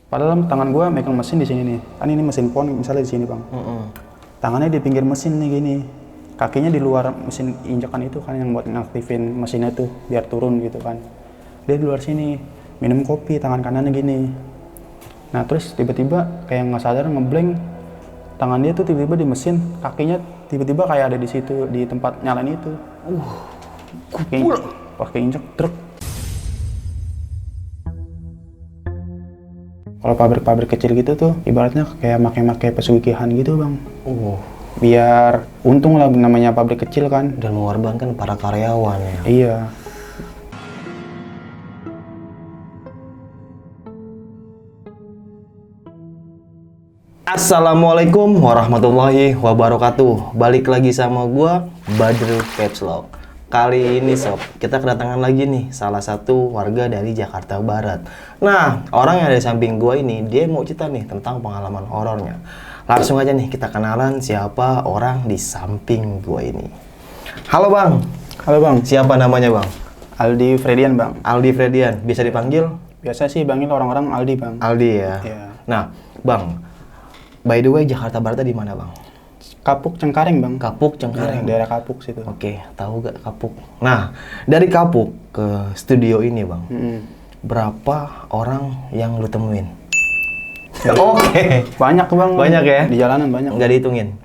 Padahal tangan gua megang mesin di sini nih. Kan ini mesin pon misalnya di sini, Bang. Tangannya di pinggir mesin nih gini. Kakinya di luar mesin injekan itu kan yang buat ngaktifin mesinnya tuh biar turun gitu kan. Dia di luar sini minum kopi tangan kanannya gini. Nah terus tiba-tiba kayak nggak sadar ngeblank, tangan dia tuh tiba-tiba di mesin, kakinya tiba-tiba kayak ada di situ di tempat nyalain itu. Pakai injek truk. Kalau pabrik-pabrik kecil gitu tuh ibaratnya kayak make-make pesugihan gitu, Bang. Biar untung lah, namanya pabrik kecil kan. Dan mengorbankan para karyawan ya. Iya. Assalamualaikum warahmatullahi wabarakatuh. Balik lagi sama gua Badru Caps Lock. Kali ini sob, kita kedatangan lagi nih salah satu warga dari Jakarta Barat. Nah, orang yang ada di samping gua ini, dia mau cerita nih tentang pengalaman horornya. Langsung aja nih kita kenalan siapa orang di samping gua ini. Halo Bang. Halo, Bang. Siapa namanya Bang? Aldi Fredian, Bang. Aldi Fredian. Bisa dipanggil? Biasa sih panggil orang-orang Aldi, Bang. Aldi ya. Iya. Nah, Bang. By the way, Jakarta Barat di mana Bang? Kapuk Cengkareng, Bang. Kapuk Cengkareng. Ya, daerah Kapuk situ. Oke, tahu gak Kapuk? Nah, dari Kapuk ke studio ini Bang, berapa orang yang lu temuin? Oke. Banyak, Bang. Banyak ya? Di jalanan banyak. Nggak dihitungin?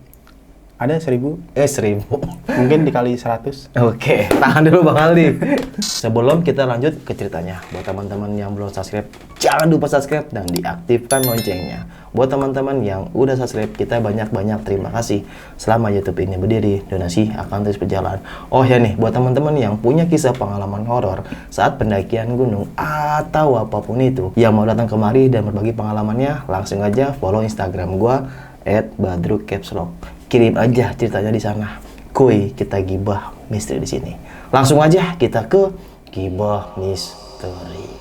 Ada 1000. 1000. Mungkin dikali 100. Oke, tahan dulu Bang Aldi. Sebelum kita lanjut ke ceritanya, buat teman-teman yang belum subscribe, jangan lupa subscribe dan diaktifkan loncengnya. Buat teman-teman yang udah subscribe, kita banyak-banyak terima kasih. Selama YouTube ini berdiri, donasi akan terus berjalan. Oh ya nih, buat teman-teman yang punya kisah pengalaman horor saat pendakian gunung atau apapun itu, yang mau datang kemari dan berbagi pengalamannya, langsung aja follow Instagram gua @badrukepslock. Kirim aja ceritanya di sana. Kuy, kita gibah misteri di sini. Langsung aja kita ke gibah misteri.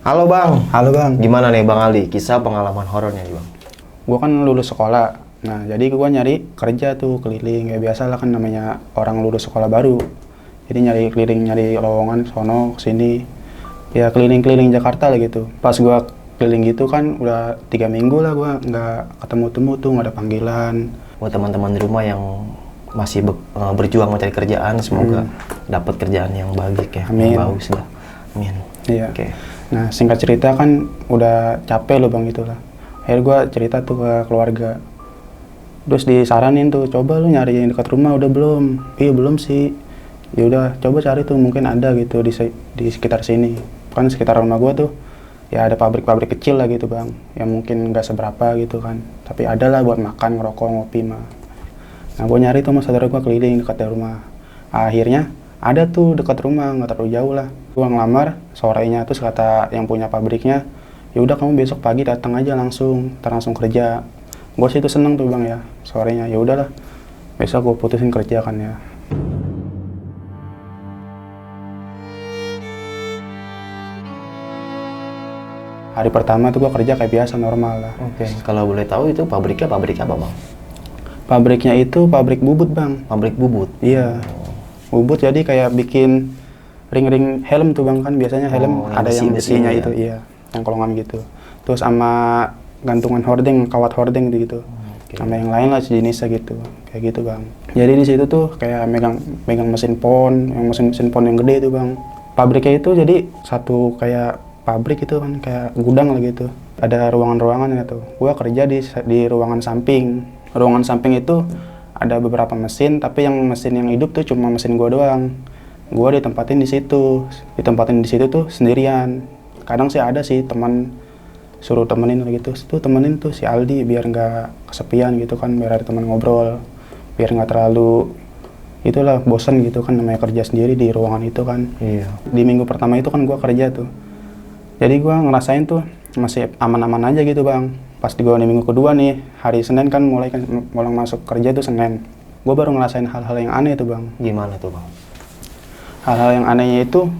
Halo Bang. Halo, Bang. Gimana nih Bang Aldi, kisah pengalaman horornya nih Bang? Gua kan lulus sekolah. Nah, jadi gua nyari kerja tuh keliling. Kayak biasa lah kan namanya orang lulus sekolah baru. Jadi nyari keliling, nyari lowongan sono sini. Ya keliling-keliling Jakarta lah gitu. Pas gua keliling gitu kan udah 3 minggu lah gua nggak ketemu-temu tuh, nggak ada panggilan. Buat teman-teman di rumah yang masih berjuang mencari kerjaan, semoga dapat kerjaan yang baik ya. Amin. Yang bagus lah. Amin. Iya. Oke. Nah, singkat cerita kan udah capek loh Bang gitu lah. Akhirnya gue cerita tuh ke keluarga. Terus disaranin tuh, coba lu nyari yang dekat rumah udah belum? Iya belum sih. Ya udah, coba cari tuh mungkin ada gitu di sekitar sini. Kan sekitar rumah gue tuh ya ada pabrik-pabrik kecil lah gitu Bang. Yang mungkin nggak seberapa gitu kan. Tapi ada lah buat makan, ngerokok, ngopi mah. Nah, gue nyari tuh sama saudara gue keliling dekat dari rumah. Akhirnya ada tuh dekat rumah, nggak terlalu jauh lah. Gua ngelamar, sorenya terus kata yang punya pabriknya, ya udah kamu besok pagi datang aja langsung kerja. Gue sih itu seneng tuh Bang ya, sorenya ya udahlah, besok gue putusin kerja kan ya. Hari pertama tuh gue kerja kayak biasa normal lah. Oke. Kalau boleh tahu itu pabriknya pabrik apa Bang? Pabriknya itu pabrik bubut Bang. Pabrik bubut. Iya, bubut jadi kayak bikin ring-ring helm tuh Bang, kan biasanya helm ada yang besinya ya? itu, iya, yang kolongan gitu. Terus sama gantungan hordeng, kawat hordeng gitu. Sama yang lain lah sejenisnya gitu, kayak gitu Bang. Jadi di situ tuh kayak megang mesin pon, yang mesin pon yang gede tuh Bang. Pabriknya itu jadi satu kayak pabrik itu kan, kayak gudang lah gitu. Ada ruangan-ruangan gitu. Gua kerja di ruangan samping. Ruangan samping itu ada beberapa mesin, tapi yang mesin yang hidup tuh cuma mesin gua doang. Gua ditempatin di situ tuh sendirian. Kadang sih ada sih teman suruh temenin gitu, tuh temenin tuh si Aldi biar nggak kesepian gitu kan, biar ada teman ngobrol, biar nggak terlalu itulah bosan gitu kan, namanya kerja sendiri di ruangan itu kan. Iya. Di minggu pertama itu kan gua kerja tuh, jadi gua ngerasain tuh masih aman-aman aja gitu Bang. Pas di minggu kedua nih, hari Senin kan mulai masuk kerja itu Senin. Gue baru ngerasain hal-hal yang aneh tuh bang. Gimana tuh bang? Hal-hal yang anehnya itu,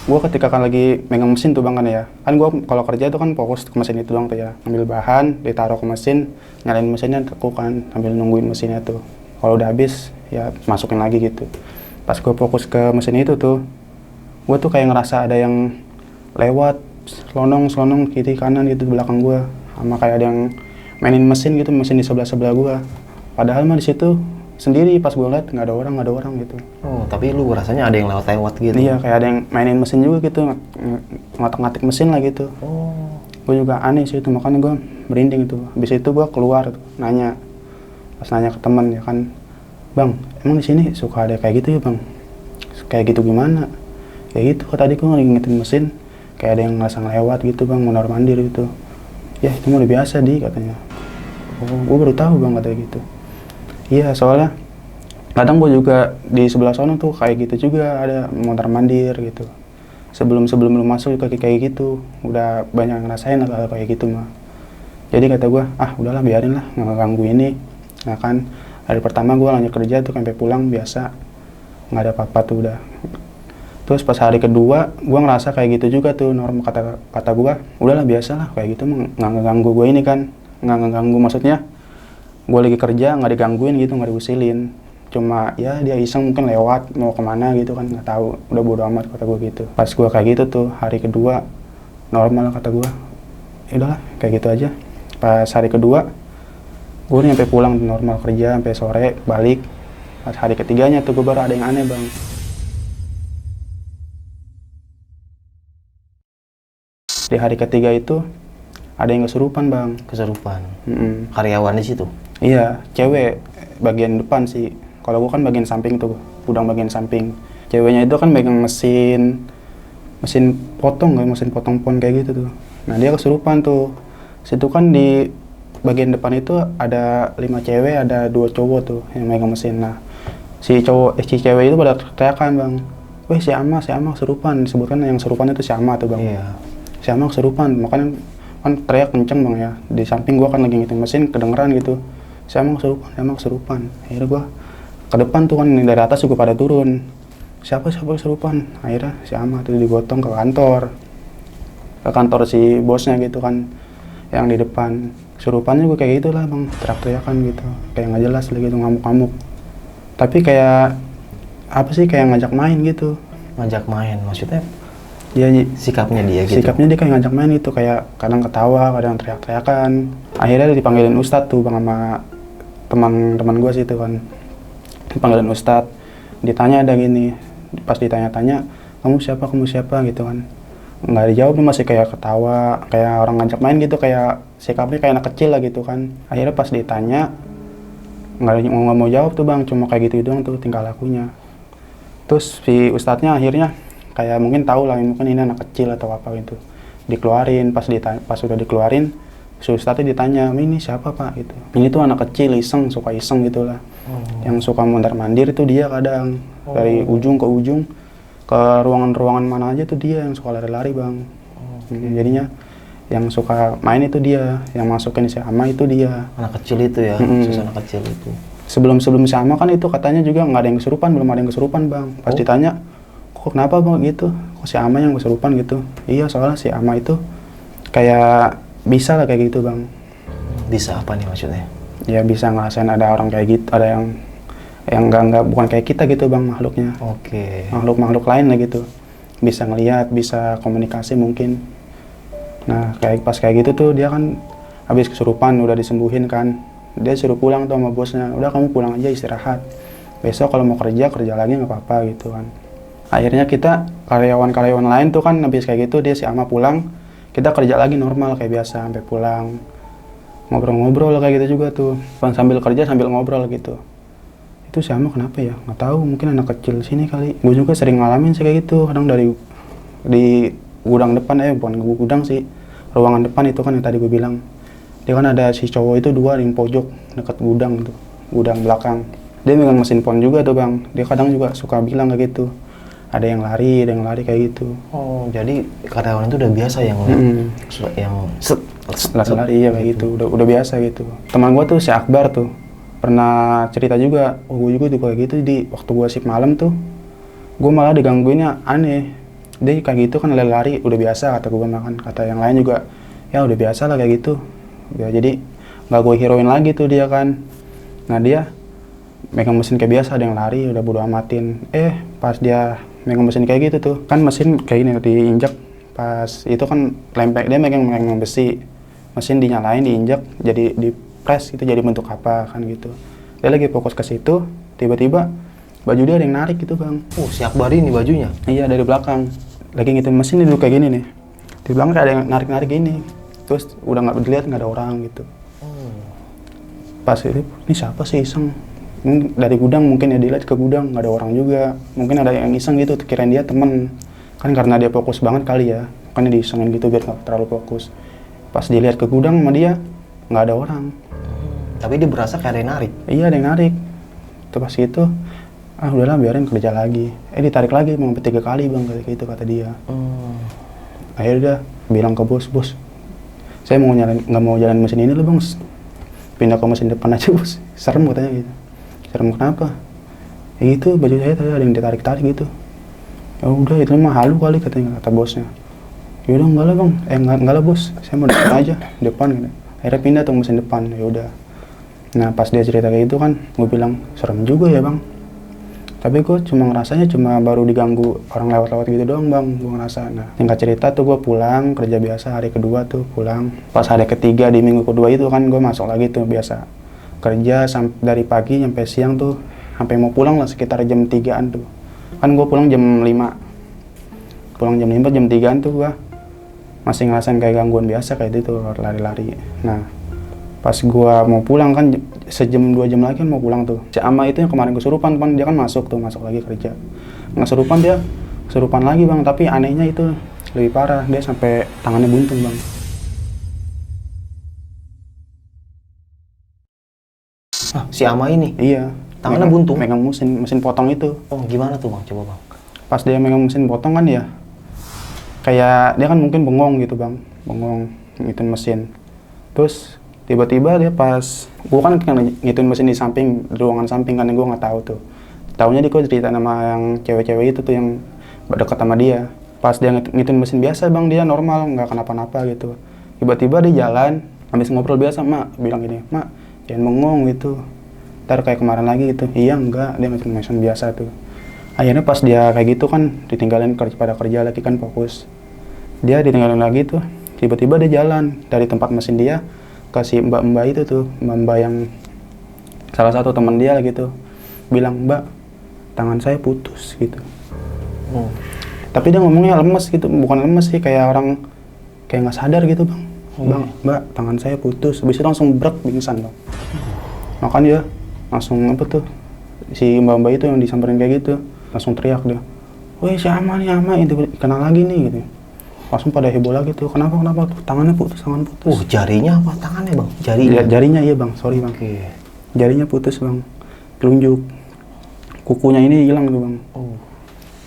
gue ketika kan lagi megang mesin tuh bang kan ya. Kan gue kalau kerja itu kan fokus ke mesin itu doang tuh ya. Ambil bahan, ditaruh ke mesin, nyalain mesinnya tekuk kan, sambil nungguin mesinnya tuh. Kalau udah habis, ya masukin lagi gitu. Pas gue fokus ke mesin itu tuh, gue tuh kayak ngerasa ada yang lewat, selonong kiri kanan gitu di belakang gue. Sama kayak ada yang mainin mesin gitu, mesin di sebelah gue. Padahal mah di situ sendiri, pas gue liat nggak ada orang gitu. Oh, tapi lu rasanya ada yang lewat gitu? Iya, kayak ada yang mainin mesin juga gitu, ngotak-ngatik mesin lah gitu. Oh. Gue juga aneh sih itu, makanya gue merinding itu. Habis itu gue keluar tuh, nanya. Pas nanya ke teman ya kan, bang, emang di sini suka ada kayak gitu ya bang? Kayak gitu gimana? Kayak gitu, tadi gue ngingetin mesin, kayak ada yang ngasang lewat gitu bang, mondar mandir gitu. Ya itu mah udah biasa katanya. Oh, gue baru tahu bang katanya gitu. Iya, soalnya kadang gue juga di sebelah sana tuh kayak gitu juga, ada mondar mandir gitu. Sebelum lu masuk kayak gitu, udah banyak ngerasain hal kayak gitu mah. Jadi kata gue, udahlah biarin lah, nggak ganggu ini. Nah kan, hari pertama gue lanjut kerja tuh sampai pulang biasa, nggak ada apa-apa tuh udah. Terus pas hari kedua, gue ngerasa kayak gitu juga tuh, normal kata gue, udahlah biasa lah kayak gitu mah, nggak ngeganggu gue ini kan, nggak ngeganggu maksudnya. Gue lagi kerja nggak digangguin gitu, nggak diusilin, cuma ya dia iseng mungkin lewat mau kemana gitu kan, nggak tahu, udah bodo amat kata gue gitu. Pas gue kayak gitu tuh hari kedua normal kata gue, ya udahlah kayak gitu aja. Pas hari kedua gue nyampe pulang normal kerja sampai sore balik. Pas hari ketiganya tuh gue baru ada yang aneh bang. Di hari ketiga itu ada yang kesurupan bang. Kesurupan? Karyawan di situ? Iya, cewek bagian depan sih. Kalau gue kan bagian samping tuh, gudang bagian samping. Ceweknya itu kan megang mesin potong pon kayak gitu tuh. Nah dia kesurupan tuh. Situ kan di bagian depan itu ada 5 cewek, ada 2 cowok tuh yang megang mesin. Nah si cewek itu pada teriakan bang, weh si Ama kesurupan. Disebutkan yang kesurupan itu si Ama tuh bang. Iya. Si Ama kesurupan, makanya kan teriak kenceng bang ya. Di samping gua kan lagi ngitung mesin, kedengeran gitu. Si Ama kesurupan. Akhirnya gua ke depan tuh kan, dari atas juga pada turun. Siapa kesurupan? Akhirnya si Ama tuh digotong ke kantor si bosnya gitu kan, yang di depan. Kesurupannya juga kayak gitulah bang, teriak-teriakan gitu, kayak nggak jelas lagi gitu, ngamuk-ngamuk. Tapi kayak apa sih, kayak ngajak main gitu. Ngajak main maksudnya? Dia sikapnya dia gitu? Sikapnya dia kayak ngajak main gitu, kayak kadang ketawa, kadang teriak-teriakan. Akhirnya dia dipanggilin Ustadz tuh bang sama teman-teman gue sih itu kan. Dipanggilin Ustadz, ditanya ada gini, pas ditanya-tanya, kamu siapa gitu kan. Nggak dijawab, dia masih kayak ketawa, kayak orang ngajak main gitu, kayak sikapnya kayak anak kecil lah gitu kan. Akhirnya pas ditanya, nggak mau jawab tuh bang, cuma kayak gitu doang tuh tingkah lakunya. Terus si Ustadznya akhirnya kayak mungkin tahu lah, mungkin ini anak kecil atau apa gitu, dikeluarin. Pas udah dikeluarin, si Ustadznya ditanya, ini siapa pak gitu. Ini tuh anak kecil suka iseng gitulah. Yang suka mondar mandir itu dia kadang. Dari ujung ke ujung, ke ruangan mana aja tuh dia yang suka lari-lari bang. Jadinya yang suka main itu dia, yang masukin si Ama itu dia. Anak kecil itu ya, susah anak kecil itu. Sebelum si Ama kan itu katanya juga nggak ada yang kesurupan, belum ada yang kesurupan bang. Pas ditanya, kok kenapa bang gitu, kok si Ama yang kesurupan gitu. Iya soalnya si Ama itu kayak bisa lah kayak gitu bang. Bisa apa nih maksudnya? Ya bisa ngerasain ada orang kayak gitu, ada yang enggak bukan kayak kita gitu bang, makhluknya. Oke. Makhluk lain lah gitu. Bisa ngelihat, bisa komunikasi mungkin. Nah pas kayak gitu tuh dia kan habis kesurupan, udah disembuhin kan. Dia suruh pulang tuh sama bosnya, udah kamu pulang aja istirahat. Besok kalau mau kerja lagi nggak apa-apa gitu kan. Akhirnya kita karyawan lain tuh kan habis kayak gitu, dia si Ama pulang, kita kerja lagi normal kayak biasa sampai pulang. Ngobrol-ngobrol kayak gitu juga tuh, sambil kerja sambil ngobrol gitu. Itu si Ama kenapa ya? Nggak tahu, mungkin anak kecil sini kali. Gue juga sering ngalamin sih kayak gitu, kadang di gudang depan, bukan gudang sih, ruangan depan itu kan yang tadi gue bilang. Dia kan ada si cowok itu 2 di pojok dekat gudang tuh, gudang belakang. Dia megang mesin pon juga tuh bang, dia kadang juga suka bilang kayak gitu. Ada yang lari kayak gitu. Oh, jadi karyawan itu udah biasa yang lari iya kayak gitu, udah biasa gitu. Teman gua tuh si Akbar tuh pernah cerita juga, oh gue juga tuh kayak gitu di waktu gua shift malam tuh, gua malah digangguinnya aneh. Dia kayak gitu kan lari udah biasa kata gua, makan kata yang lain juga ya udah biasa lah kayak gitu ya, jadi nggak gue hirauin lagi tuh dia kan. Nah dia megang mesin kayak biasa, ada yang lari udah bodo amatin. Pas dia megang mesin kayak gitu tuh kan, mesin kayak gini diinjak, pas itu kan lempeng, dia megang besi, mesin dinyalain diinjak jadi di press gitu, jadi bentuk apa kan gitu. Dia lagi fokus ke situ, tiba-tiba baju dia ada yang narik gitu bang. Si Akbar ini bajunya? Iya dari belakang, lagi ngitung mesin dulu kayak gini nih, di belakang kayak ada yang narik-narik gini, terus udah nggak dilihat, nggak ada orang gitu. Pas itu ini siapa sih iseng, dari gudang mungkin ya, dilihat ke gudang nggak ada orang juga, mungkin ada yang iseng gitu, kirain dia temen kan, karena dia fokus banget kali ya, makanya diisengin gitu biar nggak terlalu fokus. Pas dilihat ke gudang sama dia nggak ada orang. Tapi dia berasa kayak ada yang narik? Iya ada yang narik. Itu pas itu udahlah biarin kerja lagi. Ditarik lagi mau 3 kali bang kayak gitu kata dia. Akhirnya udah bilang ke bos, saya nggak mau jalan mesin ini loh bang, pindah ke mesin depan aja bos. Serem katanya gitu. Serem kenapa? Ya gitu, baju saya tadi ada yang ditarik-tarik gitu. Ya udah itu mah halu kali katanya, kata bosnya. Ya udah enggak lah bang, enggak lah bos, saya mau depan aja, depan gitu. Akhirnya pindah tuh mesin depan, ya udah. Nah pas dia cerita kayak gitu kan, gue bilang serem juga ya bang. Tapi gue cuma ngerasanya baru diganggu orang lewat-lewat gitu doang bang, gue ngerasa. Nah singkat cerita tuh gue pulang, kerja biasa hari kedua tuh pulang. Pas hari ketiga di minggu kedua itu kan gue masuk lagi tuh biasa. Kerja dari pagi sampai siang tuh, sampai mau pulang lah sekitar jam 3-an tuh. Kan gue pulang jam 5. Pulang jam 5, jam 3-an tuh gue masih ngerasain kayak gangguan biasa kayak gitu, lari-lari. Nah pas gue mau pulang kan, sejam 2 jam lagi kan mau pulang tuh. Si Ama itu yang kemarin kesurupan teman, dia kan masuk lagi kerja. Nggak kesurupan, dia kesurupan lagi bang, tapi anehnya itu lebih parah, dia sampai tangannya buntung bang. Si Ama ini? Iya. Tangannya buntung? Megang mesin potong itu. Oh gimana tuh bang, coba bang. Pas dia megang mesin potong kan ya, kayak dia kan mungkin bengong gitu bang, bengong ngituin mesin. Terus tiba-tiba dia pas, gue kan ngituin mesin di samping, di ruangan samping kan, gue nggak tahu tuh. Taunya dia cerita sama yang cewek-cewek itu tuh yang dekat sama dia. Pas dia ngituin mesin biasa bang, dia normal, nggak kenapa-napa gitu. Tiba-tiba dia jalan, habis ngobrol biasa, mak bilang gini, mak jangan bengong gitu, ntar kayak kemarin lagi gitu. Iya enggak, dia ngituin mesin biasa tuh. Akhirnya pas dia kayak gitu kan, ditinggalin pada kerja lagi kan, fokus. Dia ditinggalin lagi tuh, tiba-tiba dia jalan dari tempat mesin dia ke si mbak-mbak itu tuh, mbak-mbak yang salah satu teman dia gitu, bilang, mbak tangan saya putus gitu. Tapi dia ngomongnya lemes gitu, bukan lemes sih, kayak orang kayak nggak sadar gitu bang. Bang, mbak tangan saya putus, habis itu langsung brek pingsan bang. Makanya dia langsung apa tuh, si mbak-mbak itu yang disamperin kayak gitu langsung teriak dia, woi si Ama nih, Ama itu kenal lagi nih gitu. Langsung pada heboh lagi tuh, kenapa tuh, tangan putus. Jarinya apa tangannya bang? Jarinya iya bang, sorry bang. Jarinya putus bang, telunjuk, kukunya ini hilang tuh bang.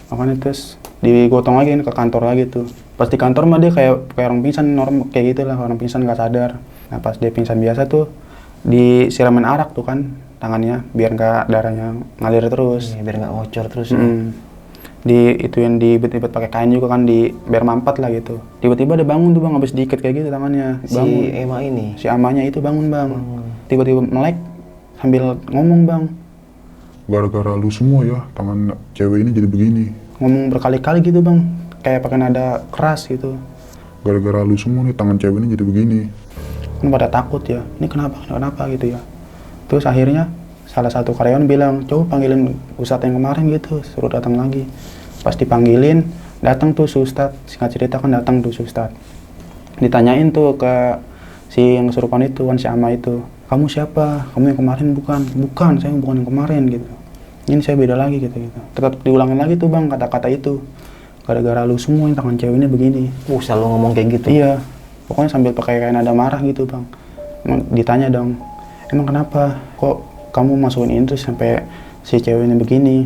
Makanya terus digotong lagi ke kantor lagi tuh. Pas di kantor mah dia kayak orang pingsan normal kayak gitu lah, orang pingsan nggak sadar. Nah pas dia pingsan biasa tuh disiramin arak tuh kan tangannya, biar nggak darahnya ngalir terus. Biar nggak ngocor terus. Ituin dibet-bet pakai kain juga kan, biar mampet lah gitu. Tiba-tiba dia bangun tuh bang, habis diikat kayak gitu tangannya. Bangun. Si Ema ini? Si Amanya itu bangun bang. Tiba-tiba melek sambil ngomong bang, gara-gara lu semua ya tangan cewek ini jadi begini. Ngomong berkali-kali gitu bang, kayak pakai nada keras gitu. Gara-gara lu semua nih tangan cewek ini jadi begini. Kan pada takut ya, ini kenapa gitu ya. Terus akhirnya salah satu karyawan bilang, coba panggilin ustadz yang kemarin gitu, suruh datang lagi. Pas dipanggilin, datang tuh ustadz, singkat cerita kan datang tuh ustadz. Ditanyain tuh ke si yang kesurupan itu kan, si Ama itu, kamu siapa? Kamu yang kemarin bukan? Bukan, saya bukan yang kemarin gitu. Ini saya beda lagi gitu. Tetap diulangin lagi tuh bang kata-kata itu. Gara-gara lu semua yang tangan cewek ini begini. Selalu ngomong kayak gitu? Iya, pokoknya sambil pakai kayak nada marah gitu bang. Ditanya dong, emang kenapa? Kok kamu masukin ini terus sampai si cewek ini begini?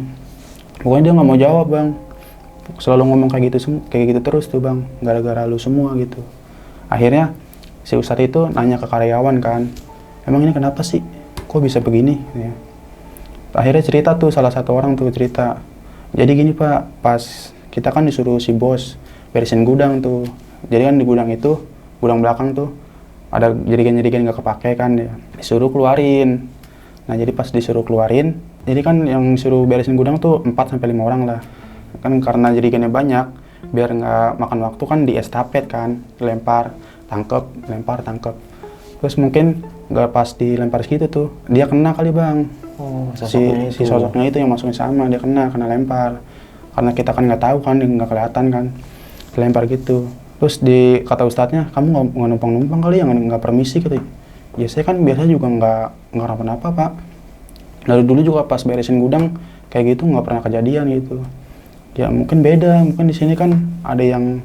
Pokoknya dia nggak mau jawab bang. Selalu ngomong kayak gitu terus tuh bang. Gara-gara lu semua gitu. Akhirnya si Ustadz itu nanya ke karyawan kan, emang ini kenapa sih, kok bisa begini ya. Akhirnya cerita tuh, salah satu orang tuh cerita, jadi gini Pak, pas kita kan disuruh si bos beresin gudang tuh, jadi kan di gudang itu, gudang belakang tuh ada jerigen-jerigen nggak kepake kan ya, disuruh keluarin. Nah jadi pas disuruh keluarin, jadi kan yang suruh beresin gudang tuh 4-5 orang lah, kan karena jerigennya banyak, biar nggak makan waktu kan di estafet kan, lempar, tangkep. Terus mungkin nggak pas dilempar segitu tuh, dia kena kali bang. Si sosoknya itu yang masukin sama, dia kena lempar. Karena kita kan nggak tahu kan, nggak kelihatan kan, dilempar gitu. Terus kata ustadznya, kamu nggak numpang-numpang kali ya, nggak permisi gitu. Ya saya kan biasanya juga nggak kenapa-napa Pak. Lalu dulu juga pas beresin gudang kayak gitu nggak pernah kejadian gitu. Ya mungkin beda, mungkin di sini kan ada yang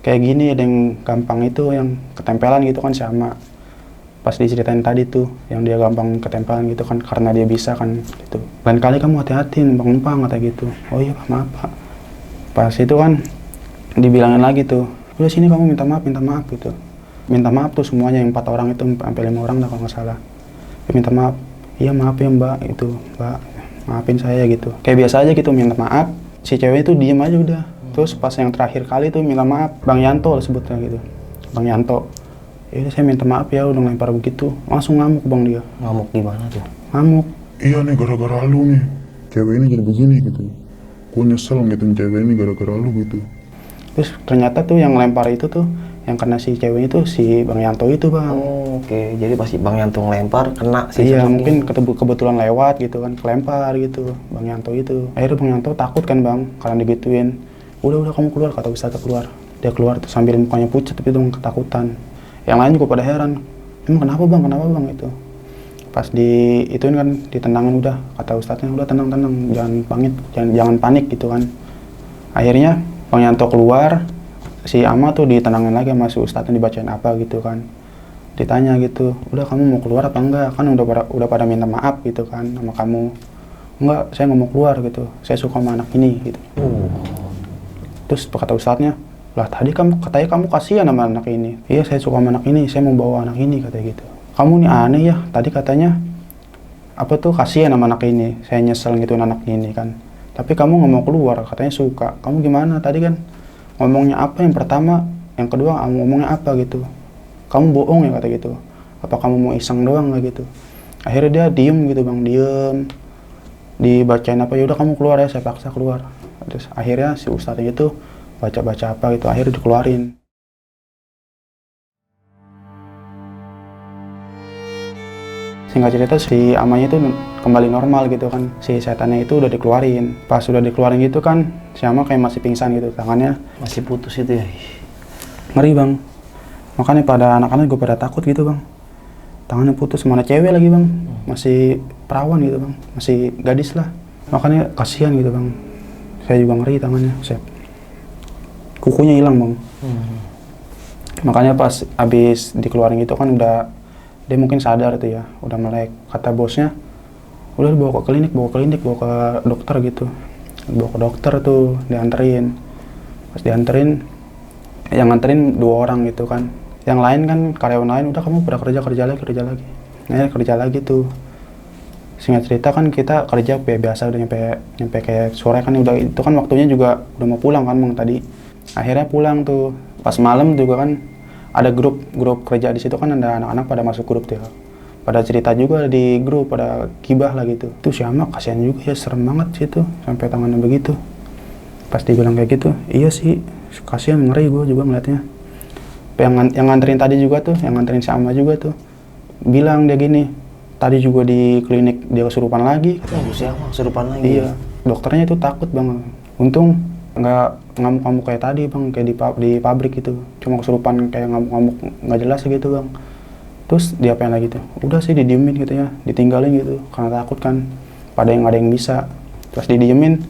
kayak gini, ada yang gampang itu, yang ketempelan gitu kan sama. Pas diceritain tadi tuh, yang dia gampang ketempelan gitu kan, karena dia bisa kan gitu. Lain kali kamu hati-hati numpang-numpang kata gitu. Oh iya Pak, maaf Pak. Pas itu kan dibilangin lagi tuh, udah sini kamu minta maaf gitu. Minta maaf tuh semuanya, yang 4 orang itu sampai 5 orang dah kalau nggak salah. Dia minta maaf, iya maaf ya Mbak, itu Mbak maafin saya gitu. Kayak biasa aja gitu minta maaf. Si cewek itu diem aja udah. Terus pas yang terakhir kali tuh minta maaf, Bang Yanto sebutnya gitu, Bang Yanto. Ya saya minta maaf ya udah lempar begitu. Langsung ngamuk bang dia. Ngamuk gimana tuh? Ngamuk. Iya nih gara-gara lu nih, cewek ini jadi begini gitu. Gue nyesel ngitung cewek ini gara-gara lu gitu. Terus ternyata tuh yang lempar itu tuh, yang kena si cewek itu si Bang Yanto itu bang. Oh, oke. Jadi pas Bang Yanto ngelempar kena si iya sosoknya. mungkin kebetulan lewat gitu kan, kelempar gitu Bang Yanto itu. Akhirnya Bang Yanto takut kan bang, karena digituin. Udah kamu keluar, kata Ustadz keluar. Dia keluar tuh sambil mukanya pucat tapi dong ketakutan. Yang lain juga pada heran, emang kenapa bang itu. Pas ituin kan ditendangin udah, kata Ustadznya udah tenang, jangan panik gitu kan. Akhirnya Bang Yanto keluar, si Ama tuh ditendangin lagi sama si Ustadznya, dibacain apa gitu kan. Ditanya gitu, udah kamu mau keluar apa enggak, kan udah pada minta maaf gitu kan sama kamu. Enggak, saya nggak mau keluar gitu, saya suka sama anak ini gitu. Terus kata Ustadznya, lah tadi katanya kamu kasihan sama anak ini. Iya saya suka sama anak ini, saya mau bawa anak ini katanya gitu. Kamu nih aneh ya, tadi katanya apa tuh kasihan sama anak ini, saya nyesel gituin anak ini kan. Tapi kamu nggak mau keluar, katanya suka. Kamu gimana tadi kan ngomongnya apa yang pertama, yang kedua kamu ngomongnya apa gitu. Kamu bohong ya kata gitu. Apa kamu mau iseng doang nggak gitu. Akhirnya dia diem gitu bang, diem. Dibacain apa, yaudah kamu keluar ya, saya paksa keluar. Terus akhirnya si Ustadz itu baca-baca apa gitu, akhirnya dikeluarin. Singkat cerita si amanya itu kembali normal gitu kan, si setannya itu udah dikeluarin. Pas udah dikeluarin gitu kan, si ama kayak masih pingsan gitu, tangannya Masih putus itu ya? ngeri bang. Makanya pada anak-anak gue pada takut gitu bang. Tangannya putus, mana cewek lagi bang, masih perawan gitu bang, masih gadis lah. Makanya kasihan gitu bang. Saya juga ngeri tangannya, kukunya hilang bang. Makanya pas abis dikeluarin itu kan udah, dia mungkin sadar tuh ya, udah melek. Kata bosnya, udah bawa ke klinik, bawa ke dokter gitu. Bawa ke dokter tuh, dianterin. Pas dianterin, yang nganterin 2 orang gitu kan. Yang lain kan, karyawan lain, udah kamu pada kerja lagi. Nah kerja lagi tuh. Singkat cerita kan kita kerja kayak biasa, udah nyampe kayak sore kan, udah itu kan waktunya juga udah mau pulang kan bang tadi. Akhirnya pulang tuh, pas malam juga kan ada grup kerja di situ kan, ada anak-anak pada masuk grup tuh, pada cerita juga di grup, pada gibah lah gitu. Tuh si Ama kasihan juga ya, serem banget sih tuh sampai tangannya begitu. Pas dibilang kayak gitu, iya sih kasihan, ngeri gue juga ngeliatnya. Yang nganterin tadi juga tuh, yang nganterin si Ama juga tuh bilang dia gini, tadi juga di klinik dia kesurupan lagi. Siapa kesurupan lagi? Iya, dokternya itu takut bang. Untung nggak ngamuk-ngamuk kayak tadi bang, kayak di pabrik gitu. Cuma kesurupan kayak ngamuk-ngamuk nggak jelas gitu bang. Terus diapain lagi tuh? Udah sih didiemin gitu ya, ditinggalin gitu karena takut kan. Pada yang ada yang bisa. Terus didiemin,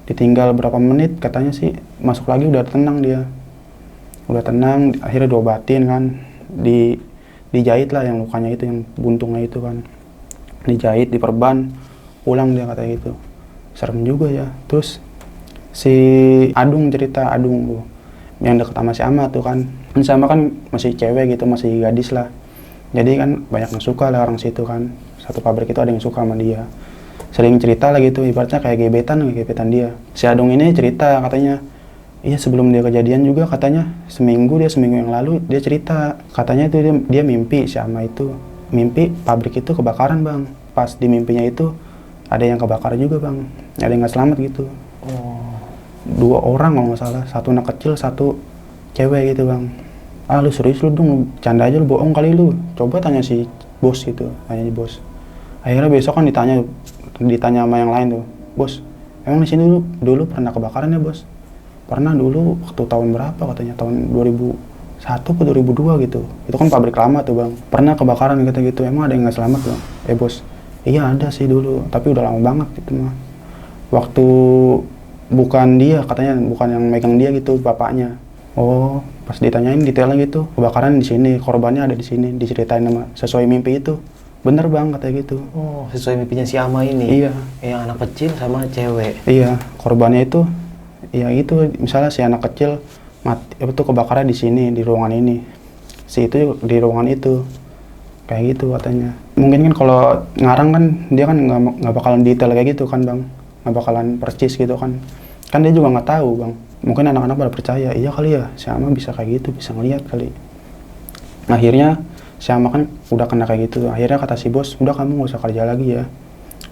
ditinggal berapa menit katanya sih masuk lagi udah tenang dia. Udah tenang, akhirnya diobatin kan. Dijahit lah yang lukanya itu, yang buntungnya itu kan. Dijahit, diperban, pulang dia katanya gitu. Serem juga ya. Terus si Adung cerita, Adung tuh yang deket sama si Ama tuh kan, Sama kan masih cewek gitu, masih gadis lah. Jadi kan banyak yang suka lah orang situ kan. Satu pabrik itu ada yang suka sama dia. Sering cerita lah gitu, ibaratnya kayak gebetan dia. Si Adung ini cerita katanya, iya sebelum dia kejadian juga katanya seminggu yang lalu dia cerita. Katanya itu dia mimpi sama itu. Mimpi pabrik itu kebakaran bang. Pas di mimpinya itu ada yang kebakar juga bang. Ada yang nggak selamat gitu. Oh. 2 orang kalau nggak salah, 1 anak kecil, 1 cewek gitu bang. Ah lu serius lu dong, canda aja lu, bohong kali lu. Coba tanya si bos gitu, tanya si bos. Akhirnya besok kan ditanya sama yang lain tuh, bos, emang di sini dulu pernah kebakaran ya bos? Pernah dulu waktu tahun berapa katanya, tahun 2001 atau 2002 gitu. Itu kan pabrik lama tuh bang. Pernah kebakaran gitu, emang ada yang nggak selamat bang? Bos, iya ada sih dulu, tapi udah lama banget gitu mah. Waktu bukan dia katanya, bukan yang megang dia gitu, bapaknya. Oh, pas ditanyain detailnya gitu, kebakaran di sini, korbannya ada di sini, diceritain sama sesuai mimpi itu. Bener bang katanya gitu. Oh, sesuai mimpinya si Ama ini. Iya. Yang anak kecil sama cewek. Iya, korbannya itu, ya itu misalnya si anak kecil mati, itu kebakaran di sini, di ruangan ini. Si itu di ruangan itu, kayak gitu katanya. Mungkin kan kalau ngarang kan dia kan nggak bakalan detail kayak gitu kan bang, nggak bakalan persis gitu kan. Kan dia juga nggak tahu bang. Mungkin anak-anak pada percaya, iya kali ya, si Ama bisa kayak gitu, bisa ngeliat kali. Akhirnya si Ama kan udah kena kayak gitu. Akhirnya kata si bos, udah kamu nggak usah kerja lagi ya.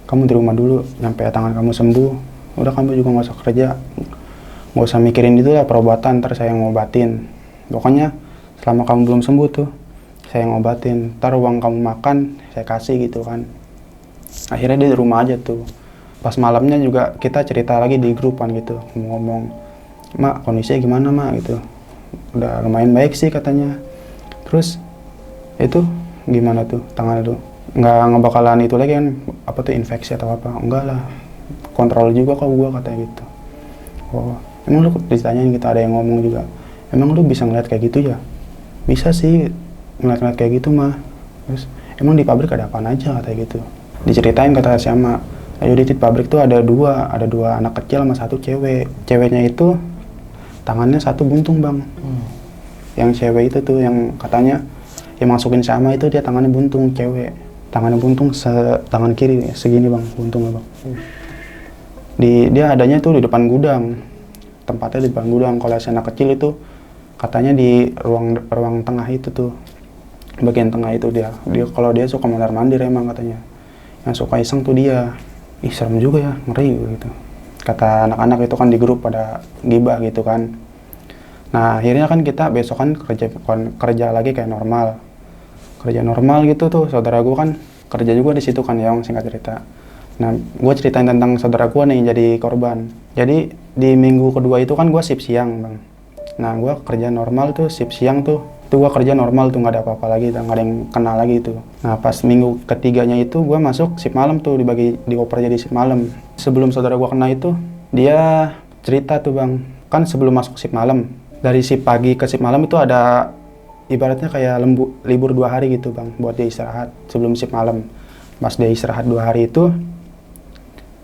Kamu di rumah dulu, sampai tangan kamu sembuh. Udah kamu juga nggak usah kerja, nggak usah mikirin itu lah perobatan, ntar saya ngobatin. Pokoknya selama kamu belum sembuh tuh, saya ngobatin. Ntar uang kamu makan, saya kasih gitu kan. Akhirnya dia di rumah aja tuh. Pas malamnya juga kita cerita lagi di grup kan gitu, ngomong, Mak, kondisinya gimana mak gitu. Udah lumayan baik sih katanya. Terus itu gimana tuh tangan tuh? Nggak bakalan itu lagi kan, apa tuh infeksi atau apa? Enggak lah, kontrol juga kok gua katanya gitu. Oh, emang lu ditanyain gitu, ada yang ngomong juga, emang lu bisa ngeliat kayak gitu ya? Bisa sih ngeliat kayak gitu mah. Terus emang di pabrik ada apaan aja katanya gitu. Diceritain kata sama, ayo di pabrik tuh ada dua anak kecil sama 1 cewek. Ceweknya itu tangannya 1 buntung bang. Yang cewek itu tuh yang katanya yang masukin sama itu dia tangannya buntung, cewek. Tangannya buntung tangan kiri segini bang, buntungnya bang. Dia adanya tuh di depan gudang. Tempatnya di depan gudang. Kalau si anak kecil itu katanya di ruang tengah itu tuh. Bagian tengah itu dia kalau dia suka mondar-mandir emang katanya. Yang suka iseng tuh dia. Ih serem juga ya, ngeri gitu. Kata anak-anak itu kan di grup pada gibah gitu kan. Nah akhirnya kan kita besok kan kerja lagi kayak normal. Kerja normal gitu tuh, saudara gue kan kerja juga di situ kan ya, singkat cerita. Nah gue ceritain tentang saudara gue nih jadi korban. Jadi di minggu kedua itu kan gue shift siang bang. Nah gue kerja normal tuh, shift siang tuh. Itu gue kerja normal tuh, nggak ada apa-apa lagi, nggak ada yang kena lagi tuh. Nah pas minggu ketiganya itu gue masuk shift malam tuh, dioper jadi shift malam. Sebelum saudara gue kena itu, dia cerita tuh bang, kan sebelum masuk shift malam, dari shift pagi ke shift malam itu ada ibaratnya kayak libur 2 hari gitu bang, buat dia istirahat sebelum shift malam. Pas dia istirahat 2 hari itu,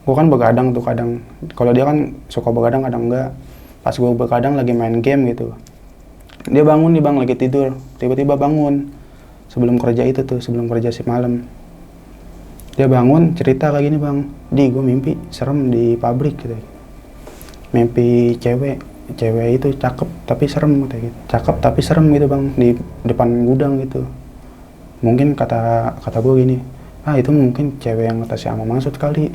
gue kan begadang tuh kadang. Kalau dia kan suka begadang kadang enggak. Pas gue begadang lagi main game gitu, dia bangun nih bang, lagi tidur, tiba-tiba bangun sebelum kerja itu tuh, sebelum kerja shift malam. Dia bangun cerita kayak gini bang, di gue mimpi serem di pabrik gitu. Mimpi cewek itu cakep tapi serem kayak gitu. Cakep tapi serem gitu bang, di depan gudang gitu. Mungkin kata gue gini, itu mungkin cewek yang kata si Ama maksud kali.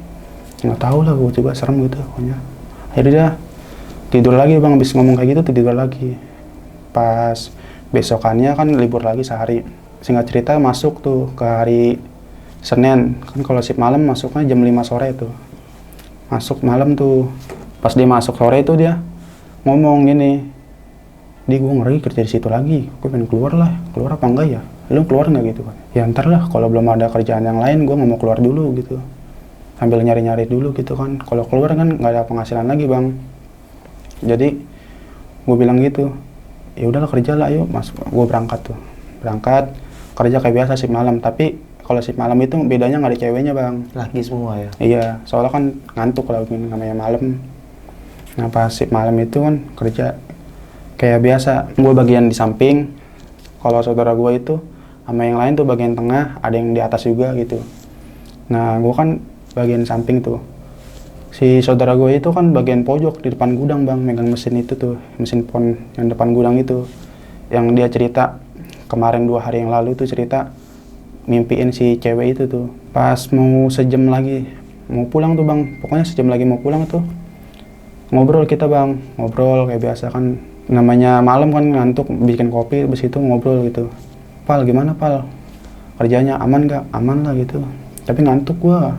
Nggak tahu lah, gue juga serem gitu pokoknya. Akhirnya dia tidur lagi bang, habis ngomong kayak gitu tidur lagi. Pas besokannya kan libur lagi sehari. Singkat cerita masuk tuh ke hari Senin. Kan kalau shift malam masuknya jam 5 sore tuh. Masuk malam tuh. Pas dia masuk sore itu dia ngomong gini, di gue ngeri kerja di situ lagi. Gue pengen keluar lah. Keluar apa enggak ya? Lu keluar nggak gitu kan? Ya ntar lah, kalau belum ada kerjaan yang lain gue nggak mau keluar dulu gitu. Sambil nyari-nyari dulu gitu kan. Kalau keluar kan nggak ada penghasilan lagi bang. Jadi gue bilang gitu, ya udahlah kerja lah, ayo mas. Gue berangkat tuh, berangkat kerja kayak biasa shift malam. Tapi kalau shift malam itu bedanya nggak ada ceweknya bang. Laki semua ya? Iya, soalnya kan ngantuk kalau namanya malam. Nah pas shift malam itu kan kerja, Kayak biasa, gue bagian di samping. Kalau saudara gue itu sama yang lain tuh bagian tengah, ada yang di atas juga gitu. Nah, gue kan bagian samping tuh. Si saudara gue itu kan bagian pojok di depan gudang bang, megang mesin itu tuh, mesin pon yang depan gudang itu. Yang dia cerita kemarin 2 hari yang lalu tuh cerita mimpiin si cewek itu tuh. Pas mau sejam lagi mau pulang tuh bang, pokoknya sejam lagi mau pulang tuh ngobrol kita bang, ngobrol kayak biasa kan, namanya malam kan ngantuk, bikin kopi habis itu ngobrol gitu. Pal gimana pal, kerjanya aman gak? Aman lah gitu, tapi ngantuk gua,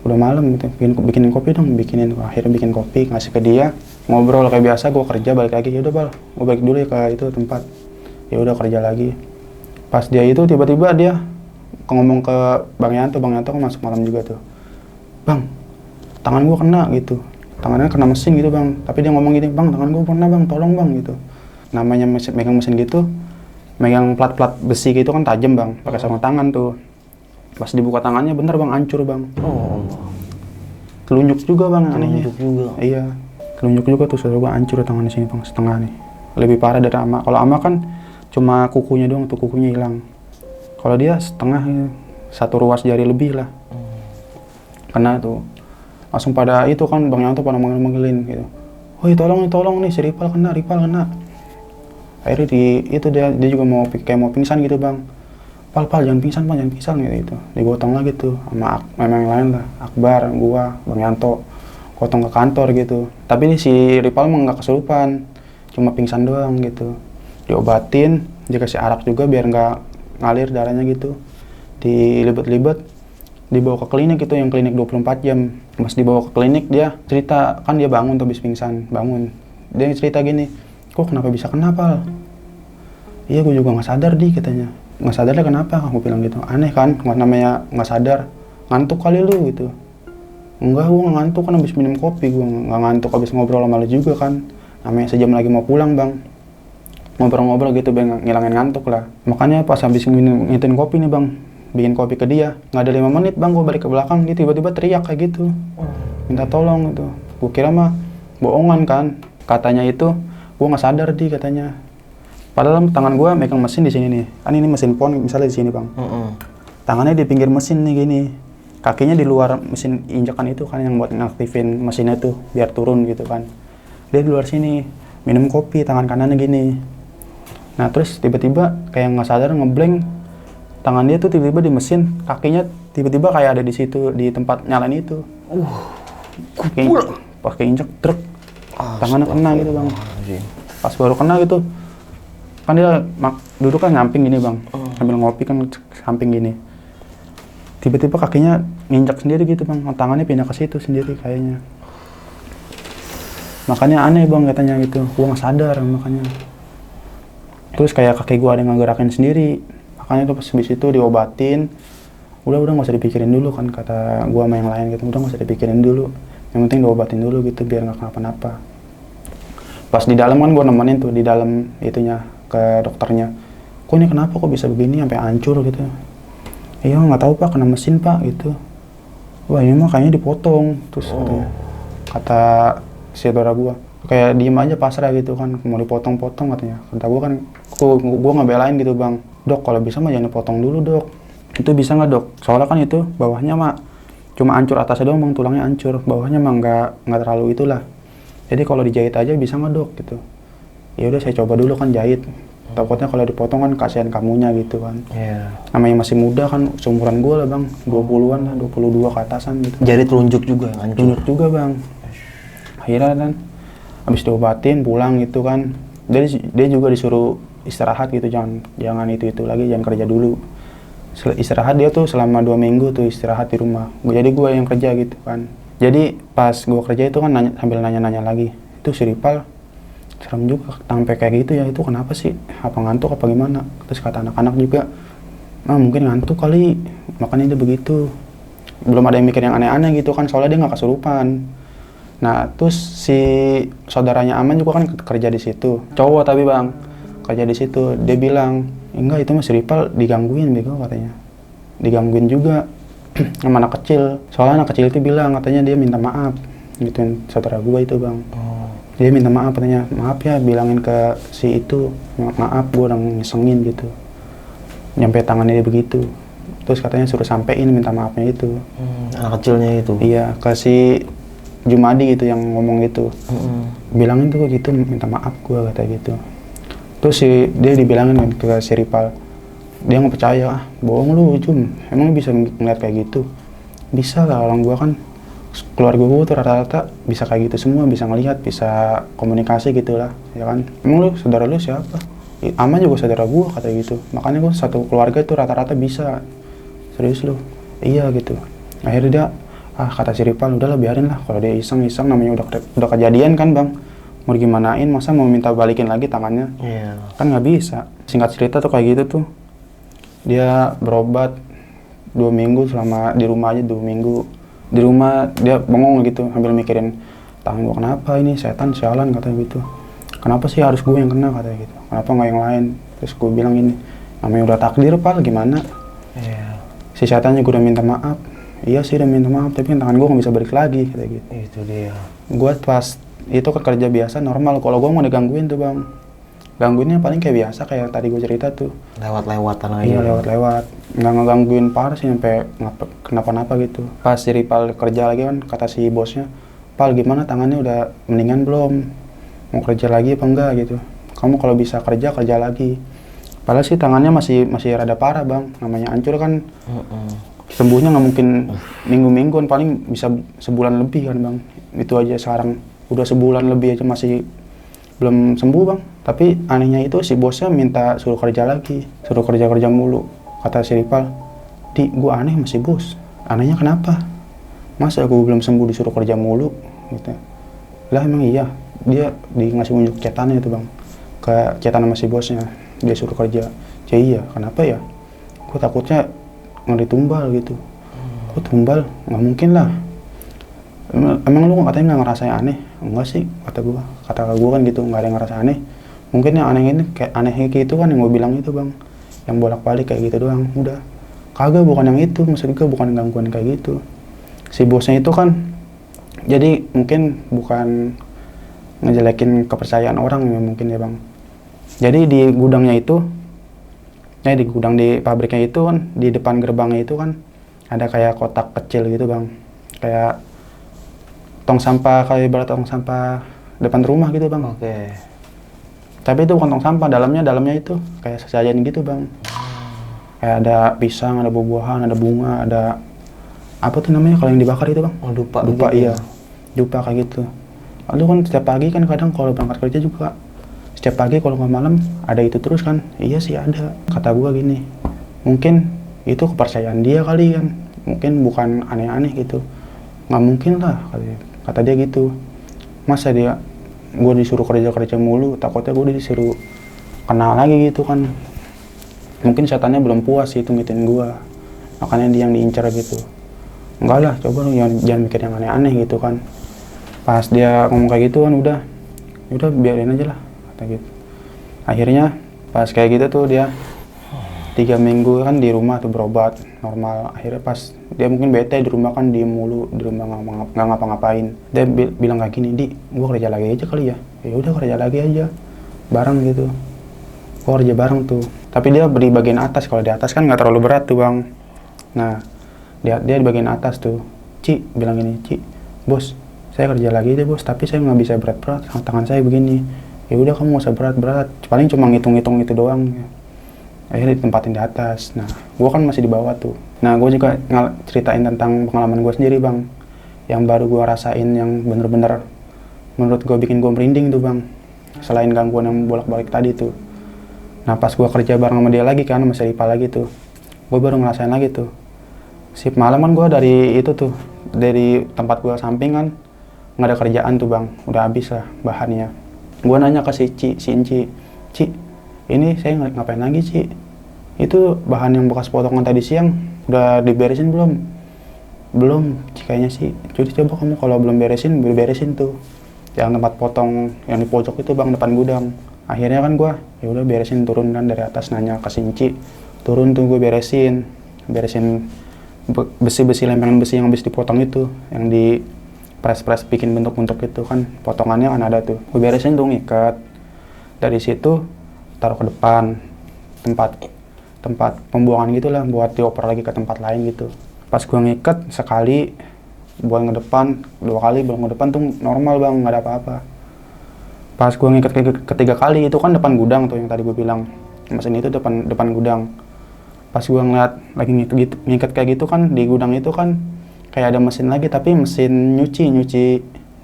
udah malam gitu, bikinin kopi dong, akhirnya bikin kopi ngasih ke dia, ngobrol kayak biasa. Gua kerja balik lagi, yaudah pal gua balik dulu ya ke itu tempat, ya udah kerja lagi. Pas dia itu tiba-tiba dia ngomong ke Bang Yanto kan masuk malam juga tuh, bang tangan gua kena gitu, tangannya kena mesin gitu bang, tapi dia ngomong gini, bang tangan gua kena bang, tolong bang gitu. Namanya megang mesin gitu, megang plat-plat besi gitu kan tajam bang, pakai sarung tangan tuh. Pas dibuka tangannya bener bang, hancur bang. Telunjuk juga bang, anehnya. Telunjuk juga. Iya, telunjuk juga tuh, saudara gua hancur tangan di sini bang, setengah nih. Lebih parah dari Ama. Kalau Ama kan cuma kukunya doang tuh, kukunya hilang. Kalau dia setengah, 1 ruas jari lebih lah. Kena tuh. Langsung pada itu kan Bang Yanto pada manggil-manggilin gitu. Woi tolong nih si Ripal kena. Akhirnya itu dia juga mau pingsan gitu bang. Pal jangan pingsan gitu. Digotong lagi tuh sama yang lain lah, Akbar, gua, Bang Yanto, gotong ke kantor gitu. Tapi si Ripal mah nggak kesurupan, cuma pingsan doang gitu. Diobatin, dikasih arak juga biar nggak ngalir darahnya gitu. Dilibet-libet, dibawa ke klinik itu, yang klinik 24 jam. Pas dibawa ke klinik dia cerita, kan dia bangun tuh habis pingsan, bangun. Dia cerita gini, kok kenapa bisa kena Pal? Iya gue juga nggak sadar katanya. Nggak sadar kenapa? Aku bilang gitu. Aneh kan, namanya nggak sadar. Ngantuk kali lu gitu. Enggak, gue nggak ngantuk kan habis minum kopi. Gue nggak ngantuk habis ngobrol sama lu juga kan. Namanya sejam lagi mau pulang bang. Ngobrol-ngobrol gitu biar ngilangin ngantuk lah. Makanya pas habis ngitin kopi nih bang, bikin kopi ke dia, nggak ada 5 menit bang, gue balik ke belakang, dia tiba-tiba teriak kayak gitu, minta tolong gitu. Gue kira mah bohongan kan, katanya itu gue nggak sadar katanya. Padahal tangan gue megang mesin di sini nih, kan ini mesin pon misalnya di sini bang. Tangannya di pinggir mesin nih gini, kakinya di luar mesin injekan itu kan yang buat ngaktifin mesinnya tuh biar turun gitu kan. Dia di luar sini minum kopi, tangan kanannya gini. Nah terus tiba-tiba kayak nggak sadar ngeblank, tangan dia tuh tiba-tiba di mesin, kakinya tiba-tiba kayak ada di situ, di tempat nyalain itu. Pas keinjek truk, tangannya kena gitu bang. Pas baru kena gitu, kan dia duduk kan nyamping gini bang, sambil ngopi kan samping gini. Tiba-tiba kakinya nginjak sendiri gitu bang, tangannya pindah ke situ sendiri kayaknya. Makanya aneh bang katanya gitu, gua nggak sadar makanya. Terus kayak kaki gua ada yang ngegerakin sendiri. Makanya tuh pas habis itu diobatin, udah nggak usah dipikirin dulu kan kata gua sama yang lain gitu, udah nggak usah dipikirin dulu, yang penting diobatin dulu gitu biar nggak kenapa-napa. Pas di dalam kan gua nemenin tuh di dalam itunya ke dokternya, kok ini kenapa kok bisa begini sampai hancur gitu. Iya nggak tahu pak, kena mesin pak gitu. Wah ini mah kayaknya dipotong terus katanya. Kata si saudara gua kayak diem aja pasrah gitu kan, mau dipotong-potong katanya. Kata gua kan, gua ngebelain gitu bang, dok kalau bisa mah jangan dipotong dulu dok. Itu bisa nggak dok? Soalnya kan itu bawahnya mah cuma hancur atasnya doang bang, tulangnya hancur, bawahnya mah nggak terlalu itulah. Jadi kalau dijahit aja bisa nggak dok gitu? Ya udah saya coba dulu kan jahit. Takutnya kalau dipotong kan kasihan kamunya gitu kan. Namanya masih muda kan, seumuran gua lah bang, 20-an lah, 22 ke atasan gitu. Jari telunjuk juga yang hancur. Telunjuk juga bang. Akhirnya kan habis diobatin pulang gitu kan, dia juga disuruh istirahat gitu, jangan itu lagi, jangan kerja dulu. Istirahat dia tuh selama 2 minggu tuh istirahat di rumah. Jadi gue yang kerja gitu kan. Jadi pas gue kerja itu kan sambil nanya-nanya lagi, itu si Ripal serem juga sampai kayak gitu ya, itu kenapa sih, apa ngantuk apa gimana. Terus kata anak-anak juga, mungkin ngantuk kali makanya dia begitu. Belum ada yang mikir yang aneh-aneh gitu kan, soalnya dia nggak kesurupan. Nah terus si saudaranya Aman juga kan kerja di situ, cowok tapi bang, kerja di situ. Dia bilang, enggak itu mas Ripal digangguin bego katanya, digangguin juga sama anak kecil. Soalnya anak kecil itu bilang katanya dia minta maaf gituin saudara gua itu bang. Dia minta maaf, katanya maaf ya bilangin ke si itu, maaf gue udah ngesengin gitu, nyampe tangannya dia begitu. Terus katanya suruh sampein minta maafnya itu. Anak kecilnya itu. Iya, ke si Jumadi gitu yang ngomong gitu. Bilangin tuh gitu, minta maaf gue kata gitu. Terus dia dibilangin kan ke si Ripal, dia nggak percaya, ah bohong lu Jum, emang lu bisa ngeliat kayak gitu? Bisa lah, orang gue kan keluarga gue tuh rata-rata bisa kayak gitu semua, bisa ngelihat, bisa komunikasi gitu lah, ya kan? Emang lu, saudara lu siapa? Aman juga saudara gue kata gitu, makanya gue satu keluarga tuh rata-rata bisa. Serius lu? Iya gitu. Akhirnya dia, kata si Ripal, udahlah biarin lah, kalau dia iseng-iseng namanya udah kejadian kan bang, mau gimanain, masa mau minta balikin lagi tangannya? Iya. Kan nggak bisa. Singkat cerita tuh kayak gitu tuh, dia berobat 2 minggu selama di rumah aja 2 minggu. Di rumah dia bengong gitu sambil mikirin, tangan gua kenapa ini, setan sialan katanya gitu. Kenapa sih harus gue yang kena katanya gitu, kenapa nggak yang lain? Terus gue bilang ini, namanya udah takdir Pal, gimana? Iya. Si setan juga udah minta maaf. Iya sih udah minta maaf, tapi tangan gue nggak bisa balik lagi kayak gitu. Itu dia. Gue pas itu kan kerja biasa normal, kalau gue mau digangguin tuh bang, gangguinnya paling kayak biasa kayak tadi gue cerita tuh. Lewat-lewatan aja. Iya lewat-lewat, nggak ngegangguin parah sih sampai kenapa-napa gitu. Pas si Ripal kerja lagi kan, kata si bosnya, Pal gimana tangannya udah mendingan belum? Mau kerja lagi apa enggak gitu? Kamu kalau bisa kerja lagi. Padahal sih tangannya masih rada parah bang, namanya hancur kan. Sembuhnya nggak mungkin minggu-mingguan, paling bisa sebulan lebih kan bang. Itu aja sekarang udah sebulan lebih aja masih belum sembuh bang. Tapi anehnya itu si bosnya minta suruh kerja lagi, suruh kerja mulu. Kata si Ripal, Di, gue aneh masih bos. Anehnya kenapa? Masa gue belum sembuh disuruh kerja mulu? Gitu. Lah emang iya, dia ngasih unjuk chatannya itu bang, ke chatan sama si bosnya, dia suruh kerja. Iya, kenapa ya? Gue takutnya ngeri tumbal gitu. Kok tumbal? Nggak mungkin lah. Emang lu katanya nggak ngerasain aneh? Enggak sih, kata gue kan gitu, nggak ada yang ngerasa aneh. Mungkin yang aneh ini kayak anehnya gitu kan yang gue bilang itu bang, yang bolak-balik kayak gitu doang. Udah, kagak, bukan yang itu, maksud gue bukan gangguan kayak gitu. Si bosnya itu kan, jadi mungkin bukan ngejelekin kepercayaan orang ya mungkin ya bang. Jadi di gudangnya itu, di gudang di pabriknya itu kan, di depan gerbangnya itu kan ada kayak kotak kecil gitu bang, kayak tong sampah, kayak ibarat tong sampah depan rumah gitu bang. Oke. Tapi itu bukan tong sampah, dalamnya itu kayak sesajen gitu bang. Kayak ada pisang, ada buah-buahan, ada bunga, ada apa tuh namanya kalau yang dibakar itu bang? Oh, dupa Dupa gitu. iya, dupa kayak gitu. Lalu kan setiap pagi kan kadang kalau berangkat kerja juga, setiap pagi kalau nggak malam ada itu terus kan? Iya sih ada. Kata gua gini, mungkin itu kepercayaan dia kali kan, mungkin bukan aneh-aneh gitu. Nggak mungkin lah, kata dia gitu. Masa dia, gue disuruh kerja mulu, takutnya gue disuruh kenal lagi gitu kan. Mungkin setannya belum puas sih itu ngitin gue, makanya dia yang diincar gitu. Enggak lah, coba lu jangan mikir yang aneh-aneh gitu kan. Pas dia ngomong kayak gitu kan udah biarin aja lah, kata gitu. Akhirnya pas kayak gitu tuh dia 3 minggu kan di rumah tuh berobat normal. Akhirnya pas dia mungkin bete di rumah kan, diem mulu di rumah nggak ngapa-ngapain. Dia bilang kayak gini, Di, gua kerja lagi aja kali ya. Ya udah kerja lagi aja bareng gitu. Gua kerja bareng tuh. Tapi dia di bagian atas, kalau di atas kan nggak terlalu berat tuh bang. Nah dia di bagian atas tuh. Ci bilang gini, Ci, bos, saya kerja lagi aja bos, tapi saya nggak bisa berat-berat, tangan saya begini. Ya udah kamu nggak usah berat-berat, paling cuma ngitung-ngitung itu doang. Akhirnya ditempatin di atas. Nah, gue kan masih di bawah tuh. Nah, gue juga ceritain tentang pengalaman gue sendiri bang, yang baru gue rasain, yang bener-bener menurut gue bikin gue merinding tuh bang. Selain gangguan yang bolak-balik tadi tuh. Nah, pas gue kerja bareng sama dia lagi kan, sama si Ripa lagi tuh, gue baru ngerasain lagi tuh. Sip malam kan gue dari tempat gue sampingan, nggak ada kerjaan tuh bang, udah habis lah bahannya. Gue nanya ke si Inci, Ci, ini saya ngapain lagi Ci? Itu bahan yang bekas potongan tadi siang udah diberesin belum? Belum, kayaknya sih. Jadi coba kamu kalau belum beresin tuh. Yang tempat potong yang di pojok itu bang, depan gudang. Akhirnya kan gua ya udah beresin, turun kan dari atas, nanya ke Sinci. Turun tuh gue beresin besi-besi, lempengan besi yang habis dipotong itu, yang di press bikin bentuk-bentuk itu kan, potongannya kan ada tuh. Gue beresin tuh ngikat. Dari situ taruh ke depan tempat pembuangan gitulah buat dioper lagi ke tempat lain gitu. Pas gue ngikat sekali buang ke depan, 2 kali buang ke depan tuh normal bang, nggak ada apa-apa. Pas gue ngikat ketiga kali itu kan depan gudang tuh yang tadi gue bilang, mesin itu depan gudang. Pas gue ngeliat lagi ngikat kayak gitu kan, di gudang itu kan kayak ada mesin lagi, tapi mesin nyuci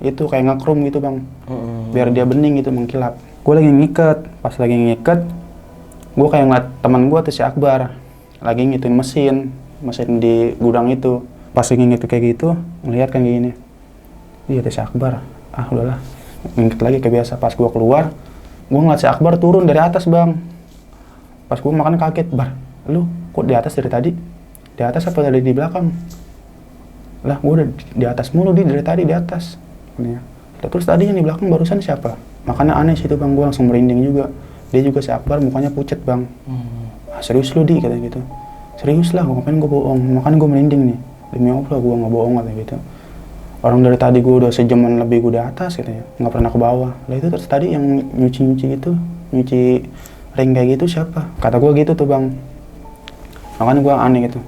itu kayak ngekrum gitu bang, biar dia bening gitu, mengkilap. Gue lagi ngikat, pas lagi ngikat gue kayak ngeliat teman gue tuh si Akbar lagi ngituin mesin di gudang itu. Pas lagi ngikat kayak gitu, ngeliat kan gini, iya tuh si Akbar, udahlah ngikat lagi kayak biasa. Pas gue keluar, gue ngeliat si Akbar turun dari atas bang. Pas gue makan kaget, Bar, lu kok di atas dari tadi? Di atas apa dari di belakang? Lah gue udah di atas mulu dari tadi di atas. Terus tadi yang di belakang barusan siapa? Makanya aneh sih itu bang, gue langsung merinding juga. Dia juga si Akbar mukanya pucet bang. Serius lu di katanya gitu. Serius lah, ngapain gue bohong? Makanya gue merinding nih. Demi Allah gue nggak bohong katanya gitu. Orang dari tadi gue udah sejaman lebih gue di atas katanya, nggak pernah ke bawah. Lah itu terus tadi yang nyuci gitu, nyuci ring kayak gitu siapa? Kata gue gitu tuh bang. Makanya gue aneh gitu.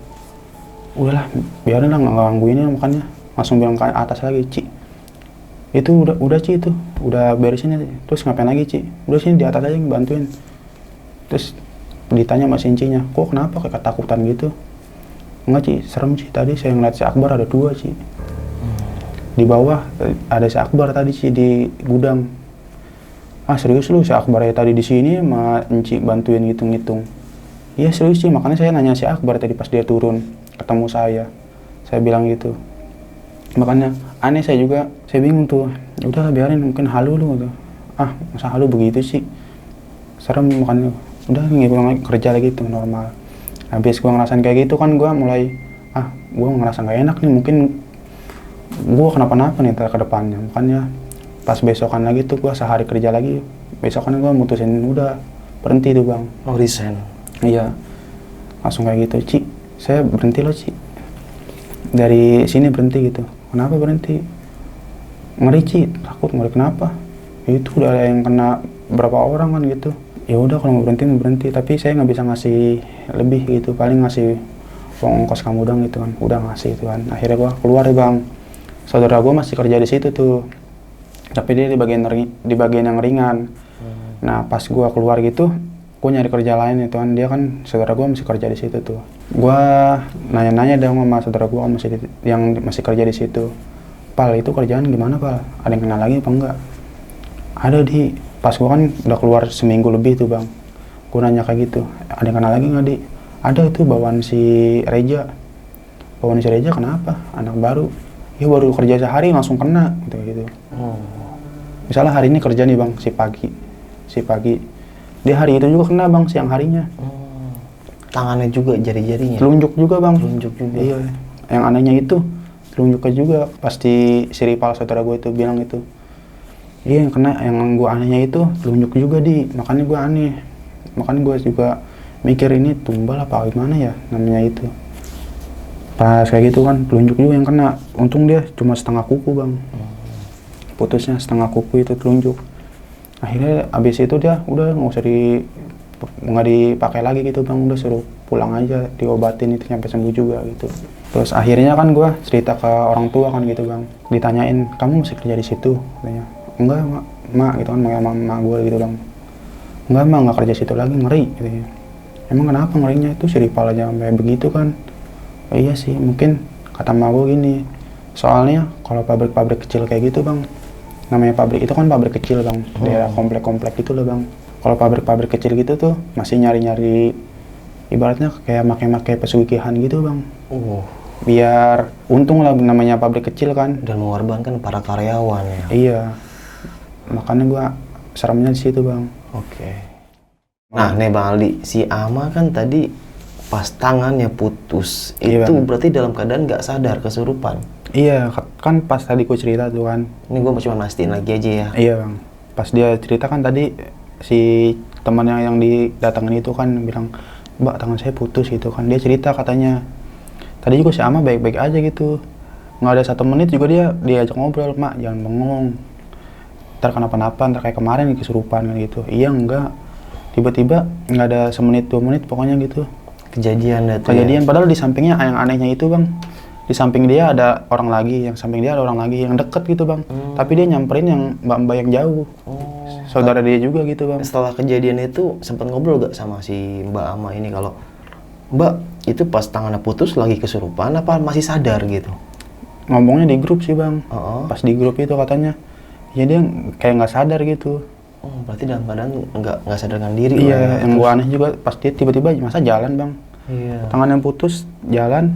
Udahlah, biarin lah nggak gangguin, makanya langsung bilang ke atas lagi, Ci. Itu udah Ci itu, udah beresin aja. Terus ngapain lagi Ci? Udah sini di atas aja bantuin. Terus ditanya sama Cincinya, kok kenapa kayak ketakutan gitu? Enggak Ci, serem Ci, tadi saya ngeliat si Akbar ada 2 Ci. Di bawah ada si Akbar tadi Ci di gudang. Serius lu, si Akbar ya tadi di sini sama Ci bantuin ngitung-ngitung. Iya serius Ci, makanya saya nanya si Akbar tadi pas dia turun ketemu saya bilang gitu. Makanya aneh saya juga, saya bingung tuh. Udah biarin, mungkin halu lu gitu. Masa halu begitu sih? Serem, makanya udah pulang lagi kerja lagi tuh normal. Habis gua ngerasain kayak gitu kan, gua mulai gua ngerasa nggak enak nih, mungkin gua kenapa-napa nih ke depannya. Makanya pas besokan lagi tuh gua sehari kerja lagi, besokan gua mutusin udah berhenti tuh bang. Oh, resign? Iya, langsung kayak gitu, Ci, saya berhenti loh Ci, dari sini berhenti gitu. Kenapa berhenti? Ngeri Ci, takut. Ngeri kenapa? Itu udah ada yang kena berapa orang kan gitu. Ya udah kalau mau berhenti, tapi saya nggak bisa ngasih lebih gitu, paling ngasih uang ongkos kamu dong gitu kan. Udah ngasih itu kan. Akhirnya gua keluar ya bang. Saudara gua masih kerja di situ tuh, tapi dia di bagian yang ringan. Nah pas gua keluar gitu, gua nyari kerja lain itu kan. Dia kan saudara gua masih kerja di situ tuh. Gua nanya-nanya dong sama saudara gua kan yang masih kerja di situ. Pal, itu kerjaan gimana Pal? Ada yang kenal lagi apa enggak? Ada di. Pas gua kan udah keluar seminggu lebih tuh bang. Gua nanya kayak gitu. Ada yang kenal lagi nggak di? Ada itu bawaan si Reja. Bawaan si Reja kenapa? Anak baru. Ya baru kerja sehari langsung kena gitu. Misalnya hari ini kerja nih bang, si pagi. Dia hari itu juga kena bang, siang harinya. Tangannya juga, jari-jarinya? Telunjuk juga bang. Telunjuk juga? Iya. Yang anehnya itu, telunjuknya juga. Pasti si Ripal saudara gue itu bilang itu. Iya yang kena, yang gue anehnya itu telunjuk juga di. Makanya gue aneh. Makanya gue juga mikir ini tumbal apa gimana ya namanya itu. Pas kayak gitu kan, telunjuk juga yang kena. Untung dia cuma setengah kuku bang. Putusnya setengah kuku itu telunjuk. Akhirnya abis itu dia udah nggak dipakai lagi gitu bang, udah suruh pulang aja, diobatin itu sampai sembuh juga gitu. Terus akhirnya kan gue cerita ke orang tua kan gitu bang, ditanyain kamu masih kerja di situ? Katanya enggak mak gitu kan, mak gue gitu bang. Enggak mak, nggak kerja situ lagi, ngeri gitu ya. Emang kenapa ngerinya? Itu si Ripal aja sampai begitu kan. Iya sih, mungkin kata mak gue gini, soalnya kalau pabrik-pabrik kecil kayak gitu bang, namanya pabrik itu kan pabrik kecil bang, daerah komplek-komplek gitu loh bang. Kalau pabrik-pabrik kecil gitu tuh masih nyari-nyari, ibaratnya kayak make-make pesugihan gitu bang. Biar untung lah, namanya pabrik kecil kan. Dan mengorbankan para karyawan ya. Iya, makanya gua seremnya di situ bang. Oke. Nah nih Bang Aldi, si Ama kan tadi pas tangannya putus, Iya, itu bang. berarti dalam keadaan nggak sadar, kesurupan. Iya, kan pas tadi gua cerita tuh kan. Ini gue cuma mastiin lagi aja ya. Iya bang, pas dia cerita kan tadi si temannya yang didatangin itu kan bilang, Mbak tangan saya putus gitu kan. Dia cerita katanya, tadi juga si Ama baik-baik aja gitu. nggak ada 1 menit juga dia diajak ngobrol, mak jangan bengong, ntar kenapa-napa, ntar kayak kemarin kesurupan kan gitu. Iya enggak, tiba-tiba nggak ada 1 menit 2 menit pokoknya gitu Kejadian dah tuh kejadian. Padahal di sampingnya yang anehnya itu bang, di samping dia ada orang lagi, yang samping dia ada orang lagi yang deket gitu bang, tapi dia nyamperin yang mbak-mbak yang jauh, saudara dia juga gitu bang. Setelah kejadian itu sempat ngobrol gak sama si Mbak Ama ini kalau Mbak itu pas tangannya putus lagi kesurupan apa masih sadar gitu? Ngomongnya di grup sih bang, Oh, pas di grup itu katanya ya dia kayak nggak sadar gitu. Berarti dalam keadaan nggak sadarkan diri lah ya. Iya, yang gua aneh juga pas dia tiba-tiba masa jalan bang, Iya. tangan yang putus jalan,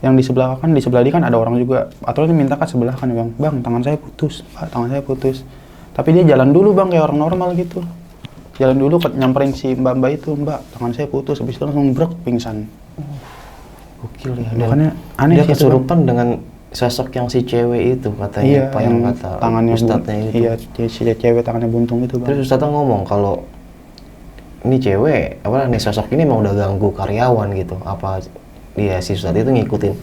yang di sebelah dia kan ada orang juga, atau dia minta kan sebelah kan bang, bang tangan saya putus, pak tangan saya putus, tapi dia jalan dulu bang kayak orang normal gitu, jalan dulu nyamperin si mbak-mbak itu, mbak tangan saya putus, habis itu langsung brek pingsan. Gokil ya. Makanya aneh Dia sih itu, kesurupan dengan sosok yang si cewek itu katanya, iya, apa yang kata tangannya ustadznya itu. iya, si cewek tangannya buntung itu bang. Terus ustadznya ngomong kalau ini cewek, apa nih sosok ini emang udah ganggu karyawan gitu. Apa dia si ustadz itu ngikutin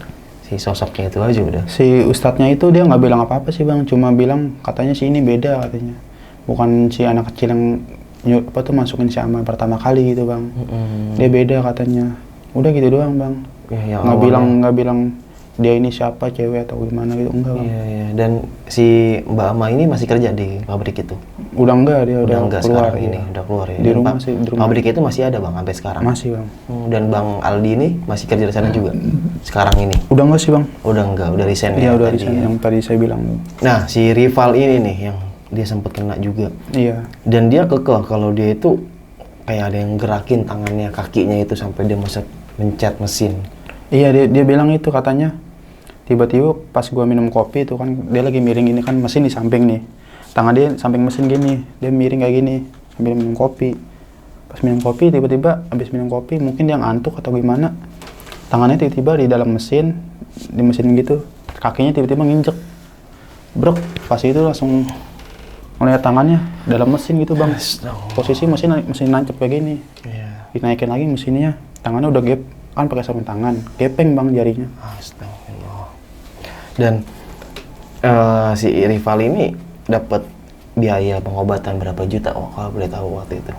si sosoknya itu aja udah. Si ustadznya itu dia nggak bilang apa-apa sih bang, cuma bilang katanya si ini beda katanya, bukan si anak kecil yang apa tuh masukin si Ama pertama kali gitu bang, dia beda katanya, udah gitu doang bang. Ya, yang Nggak bilang dia ini siapa, cewek atau gimana gitu, enggak bang. Iya, iya. Dan si Mbak Ama ini masih kerja di pabrik itu? Udah enggak, dia udah Enggak keluar sekarang ya. ini, udah keluar ya. Di Dan rumah sih, di rumah. Pabrik itu masih ada bang sampai sekarang? Masih bang. Dan Bang Aldi ini masih kerja di sana juga sekarang ini? Udah enggak sih bang? Udah enggak, udah resign Iya ya udah tadi resign, ya. yang tadi saya bilang. Nah si rival ini nih yang dia sempat kena juga. Iya. Dan dia kekeh kalau dia itu kayak ada yang gerakin tangannya, kakinya itu sampai dia mencet mesin. Iya dia bilang itu katanya, tiba-tiba pas gua minum kopi itu kan dia lagi miring gini kan, mesin di samping nih, tangan dia samping mesin gini, dia miring kayak gini sambil minum kopi. Pas minum kopi tiba-tiba habis minum kopi mungkin dia ngantuk atau gimana, tangannya tiba-tiba di dalam mesin, di mesin gitu, kakinya tiba-tiba nginjek, brok. Pas itu langsung ngeliat tangannya dalam mesin gitu bang, posisi mesin nancep kayak gini, dinaikin lagi mesinnya, tangannya udah kan pakai sarung tangan, gepeng bang jarinya. Astagfirullah. Dan si rival ini dapat biaya pengobatan berapa juta? Oh, kalau boleh tahu waktu itu?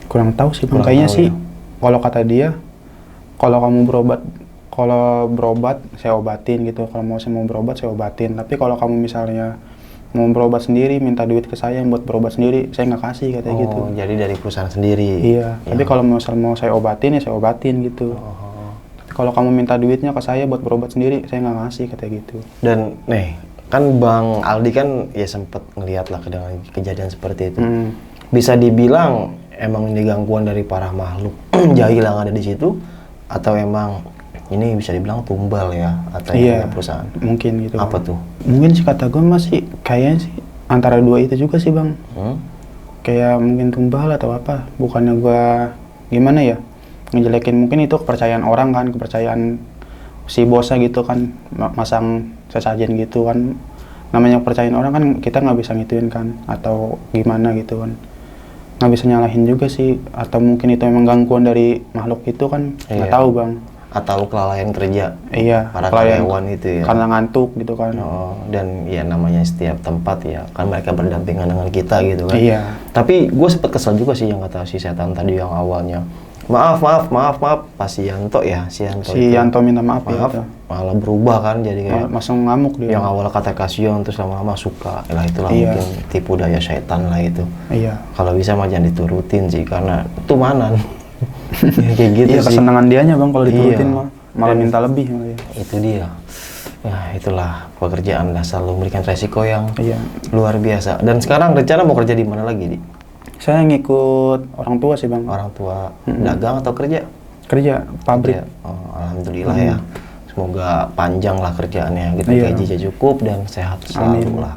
Kurang tahu sih bang, Kurang kayaknya tahu sih ya. kalau kata dia, kalau kamu berobat saya obatin gitu, kalau saya mau berobat saya obatin, tapi kalau kamu misalnya mau berobat sendiri minta duit ke saya buat berobat sendiri, saya nggak kasih katanya gitu. Jadi dari perusahaan sendiri? Iya, tapi kalau mau saya obatin ya saya obatin gitu. Tapi kalau kamu minta duitnya ke saya buat berobat sendiri, saya nggak ngasih katanya gitu. Dan nih, kan Bang Aldi kan ya sempet ngeliat lah dengan kejadian seperti itu. Bisa dibilang emang ini gangguan dari para makhluk jahil yang ada di situ, atau emang ini bisa dibilang tumbal ya, atau Iya, perusahaan? mungkin gitu. Apa tuh? Mungkin sih kata gue masih kayaknya sih antara dua itu juga sih bang. Kayak mungkin tumbal atau apa, bukannya gue gimana ya ngejelekin, mungkin itu kepercayaan orang kan, kepercayaan si bosnya gitu kan, masang sesajen gitu kan, namanya kepercayaan orang kan kita nggak bisa ngituin kan, atau gimana gitu kan, nggak bisa nyalahin juga sih, atau mungkin itu emang gangguan dari makhluk itu kan, nggak Iya. tahu bang. Atau kelalaian kerja Iya, para kelalaian karyawan itu ya? karena ngantuk gitu kan. Dan ya namanya setiap tempat ya kan mereka berdampingan dengan kita gitu kan. Iya. Tapi gue sempet kesel juga sih yang kata si setan tadi yang awalnya maaf pas si Yanto Si Yanto minta maaf ya itu. malah berubah kan jadi kayak Langsung ngamuk dia. yang awalnya kata kasihan terus lama-lama suka. Lah itulah Iya. mungkin tipu daya setan lah itu. Iya. Kalau bisa mah jangan diturutin sih karena tumanan. Kayak gitu Iya, sih. kesenangan dianya bang kalau diturutin Iya. mah, malah minta lebih malah ya. Itu dia. Nah, itulah pekerjaan lah selalu memberikan resiko yang Iya. luar biasa. Dan sekarang rencana mau kerja di mana lagi, Di? Saya ngikut orang tua sih bang. Orang tua dagang atau kerja? Kerja pabrik. Kerja. Oh, alhamdulillah ya. Semoga panjang lah kerjaannya gitu, Iya. gajinya cukup dan sehat selalu Amin. lah.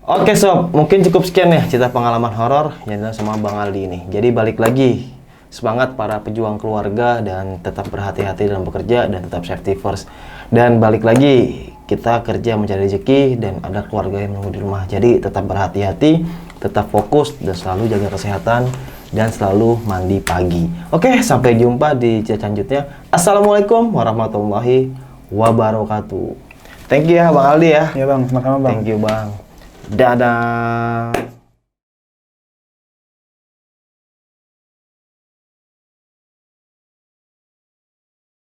Oke sob, mungkin cukup sekian ya cerita pengalaman horor yang sama Bang Aldi ini. Jadi balik lagi, semangat para pejuang keluarga dan tetap berhati-hati dalam bekerja dan tetap safety first. Dan balik lagi, kita kerja mencari rezeki dan ada keluarga yang menunggu di rumah. Jadi tetap berhati-hati, tetap fokus dan selalu jaga kesehatan dan selalu mandi pagi. Oke, sampai jumpa di cerita selanjutnya. Assalamualaikum warahmatullahi wabarakatuh. Thank you ya Bang Aldi ya. Ya bang, sama-sama bang. Thank you Bang. Dadah.